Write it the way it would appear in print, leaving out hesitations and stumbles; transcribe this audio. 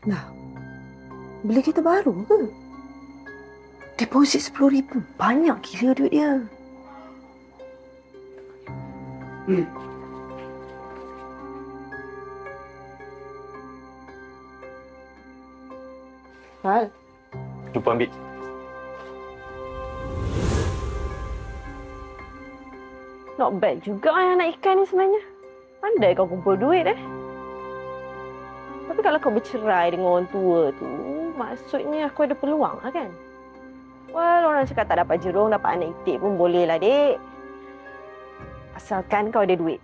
Lah, beli kereta baru ke? Deposit RM10,000. Banyak gila duit dia. Hal. Jumpa ambil. Not bad juga anak ikan ni sebenarnya. Pandai kau kumpul duit Tapi kalau kau bercerai dengan orang tua tu, maksudnya aku ada peluang lah kan? Well, orang cakap tak dapat jerung, dapat anak itik pun boleh lah, dek. Asalkan kau ada duit.